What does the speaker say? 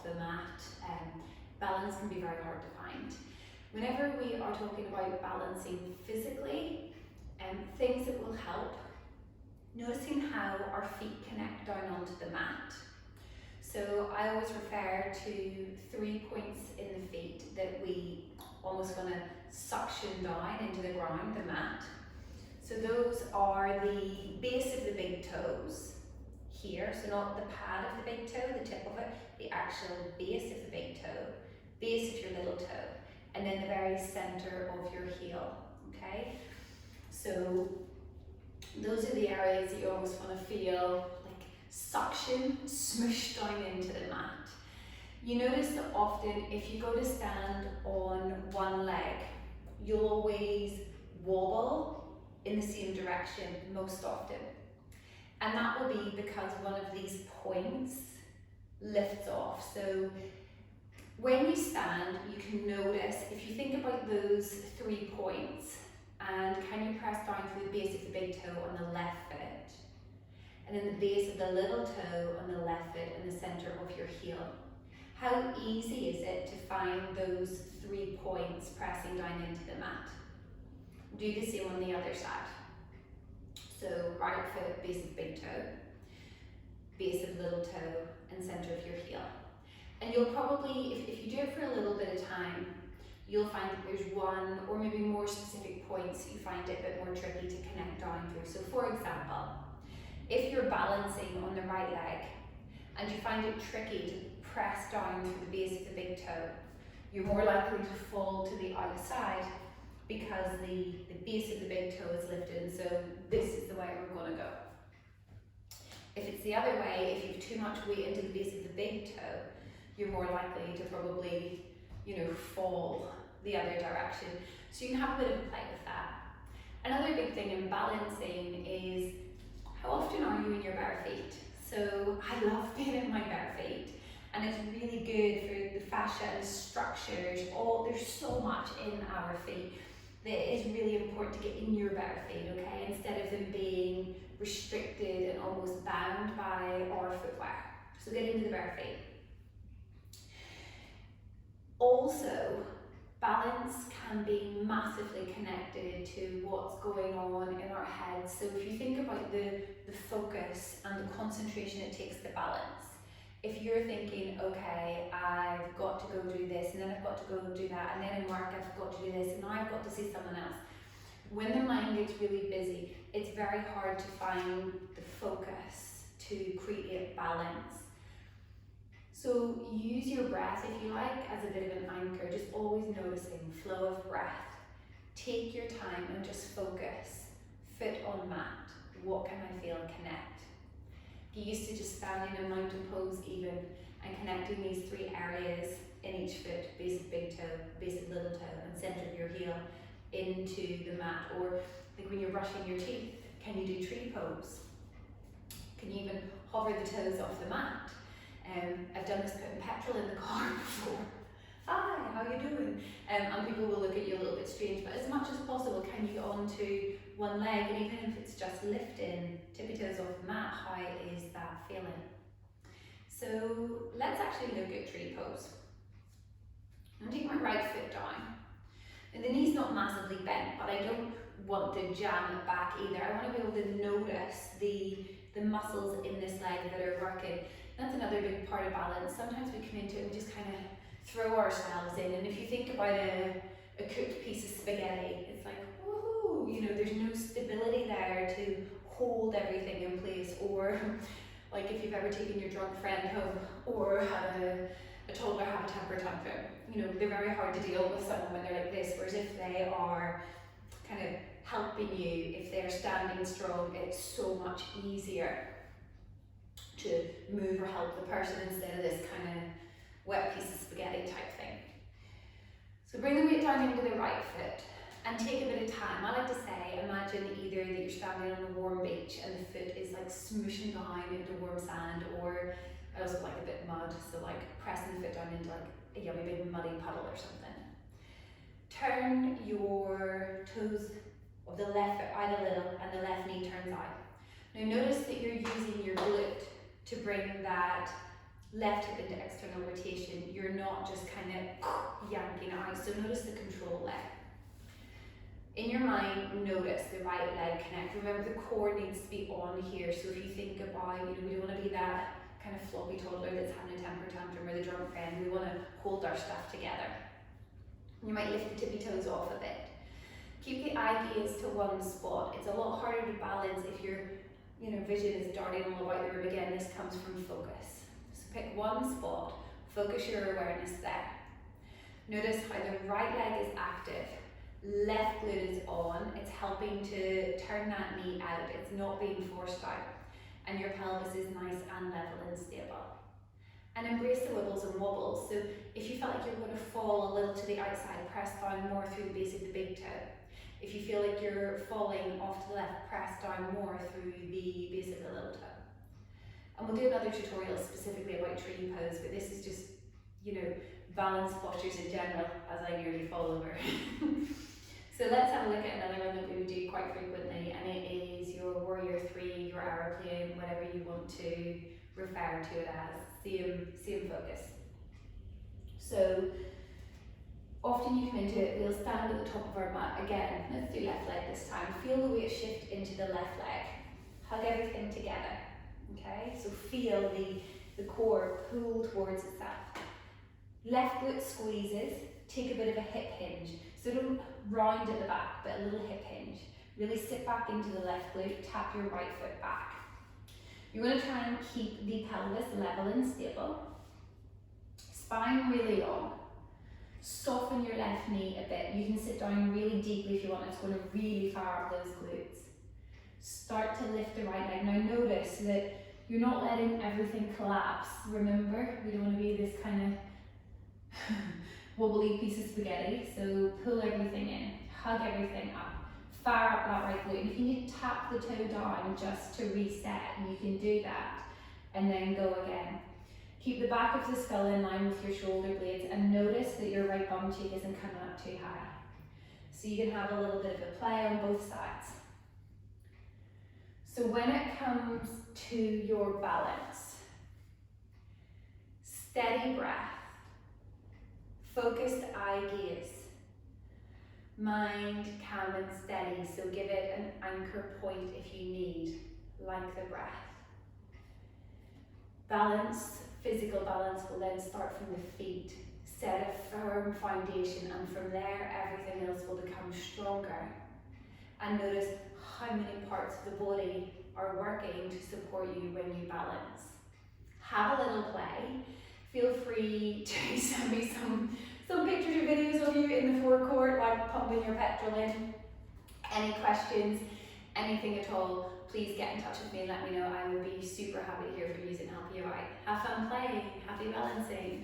off the mat. Balance can be very hard to find. Whenever we are talking about balancing physically, things that will help, noticing how our feet connect down onto the mat. So I always refer to 3 points in the feet that we almost want to suction down into the ground, the mat. So those are the base of the big toes here, so not the pad of the big toe, the tip of it, the actual base of the big toe, base of your little toe, and then the very center of your heel, okay? So those are the areas that you almost want to feel like suction, smoosh down into the mat. You notice that often if you go to stand on one leg, you'll always wobble in the same direction most often. And that will be because one of these points lifts off. So when you stand, you can notice, if you think about those 3 points, and can you press down through the base of the big toe on the left foot, and then the base of the little toe on the left foot in the center of your heel. How easy is it to find those 3 points pressing down into the mat? Do the same on the other side. So right foot, base of big toe, base of little toe, and center of your heel. And you'll probably, if you do it for a little bit of time, you'll find that there's one or maybe more specific points that you find it a bit more tricky to connect down through. So for example, if you're balancing on the right leg and you find it tricky to press down through the base of the big toe, you're more likely to fall to the outside because the base of the big toe is lifted, and so this is the way we're going to go. If it's the other way, if you have too much weight into the base of the big toe, you're more likely to probably, fall the other direction. So you can have a bit of a play with that. Another big thing in balancing is how often are you in your bare feet? So I love being in my bare feet, and it's really good for the fascia and structures. There's so much in our feet that is really important to get in your bare feet, okay? Instead of them being restricted and almost bound by our footwear. So get into the bare feet. Also, balance can be massively connected to what's going on in our heads. So if you think about the focus and the concentration it takes to balance, if you're thinking, okay, I've got to go do this, and then I've got to go do that, and then in work I've got to do this, and now I've got to see someone else. When the mind gets really busy, it's very hard to find the focus to create balance. So use your breath, if you like, as a bit of an anchor, just always noticing flow of breath. Take your time and just focus. Foot on mat. What can I feel? Connect. Get used to just standing in mountain pose even and connecting these 3 areas in each foot, base of big toe, base of little toe, and center of your heel into the mat. Or like when you're brushing your teeth, can you do tree pose? Can you even hover the toes off the mat? I've done this putting petrol in the car before. Hi, how you doing? And people will look at you a little bit strange, but as much as possible, can you get onto one leg? And even if it's just lifting tippy toes off the mat, how is that feeling? So let's actually look at tree pose. I'm going to take my right foot down. And the knee's not massively bent, but I don't want to jam it back either. I want to be able to notice the muscles in this leg that are working. That's another big part of balance. Sometimes we come into it and just kind of throw ourselves in, and if you think about a cooked piece of spaghetti, it's like, woohoo, there's no stability there to hold everything in place. Or like if you've ever taken your drunk friend home or had a toddler have a temper tantrum, they're very hard to deal with someone when they're like this, whereas if they are kind of helping you, if they're standing strong, it's so much easier to move or help the person instead of this kind of wet piece of spaghetti type thing. So bring the weight down into the right foot and take a bit of time. I like to say, imagine either that you're standing on a warm beach and the foot is like smooshing down into warm sand, or I also like a bit mud, so like pressing the foot down into like a yummy big muddy puddle or something. Turn your toes of the left foot out a little and the left knee turns out. Now notice that you're using your glute to bring that left hip into external rotation. You're not just kind of yanking out. So notice the control leg. In your mind, notice the right leg connect. Remember, the core needs to be on here. So if you think about, we don't want to be that kind of floppy toddler that's having a temper tantrum or the drunk friend. We want to hold our stuff together. You might lift the tippy toes off a bit. Keep the eye gaze to one spot. It's a lot harder to balance if your vision is darting all about the room. Again, this comes from focus. So pick one spot, focus your awareness there. Notice how the right leg is active, left glute is on. It's helping to turn that knee out. It's not being forced out. And your pelvis is nice and level and stable. And embrace the wibbles and wobbles. So if you felt like you're going to fall a little to the outside, press down more through the base of the big toe. If you feel like you're falling off to the left, press down more through the base of the little toe. And we'll do another tutorial specifically about tree pose, but this is just, balance postures in general, as I nearly fall over. So let's have a look at another one that we would do quite frequently, and it is your warrior three, your aeroplane, whatever you want to refer to it as. Same focus. So often you come into it, we'll stand at the top of our mat. Again, let's do left leg this time. Feel the weight shift into the left leg. Hug everything together. Okay, so feel the core pull towards itself. Left glute squeezes, take a bit of a hip hinge. So don't round at the back, but a little hip hinge. Really sit back into the left glute, tap your right foot back. You're going to try and keep the pelvis level and stable. Spine really long. Soften your left knee a bit. You can sit down really deeply if you want. It's going to really fire up those glutes. Start to lift the right leg. Now notice that you're not letting everything collapse. Remember, we don't want to be this kind of wobbly piece of spaghetti. So pull everything in, hug everything up. Fire up that right glute. And if you need to tap the toe down just to reset, you can do that. And then go again. Keep the back of the skull in line with your shoulder blades and notice that your right bum cheek isn't coming up too high. So you can have a little bit of a play on both sides. So when it comes to your balance, steady breath, focused eye gaze, mind calm and steady, so give it an anchor point if you need, like the breath. Balance, physical balance will then start from the feet. Set a firm foundation, and from there everything else will become stronger. And notice how many parts of the body are working to support you when you balance. Have a little play. Feel free to send me some pictures or videos of you in the forecourt, like pumping your petrol in. Any questions, anything at all, please get in touch with me and let me know. I would be super happy to hear from you and help you out. Have fun playing, happy balancing.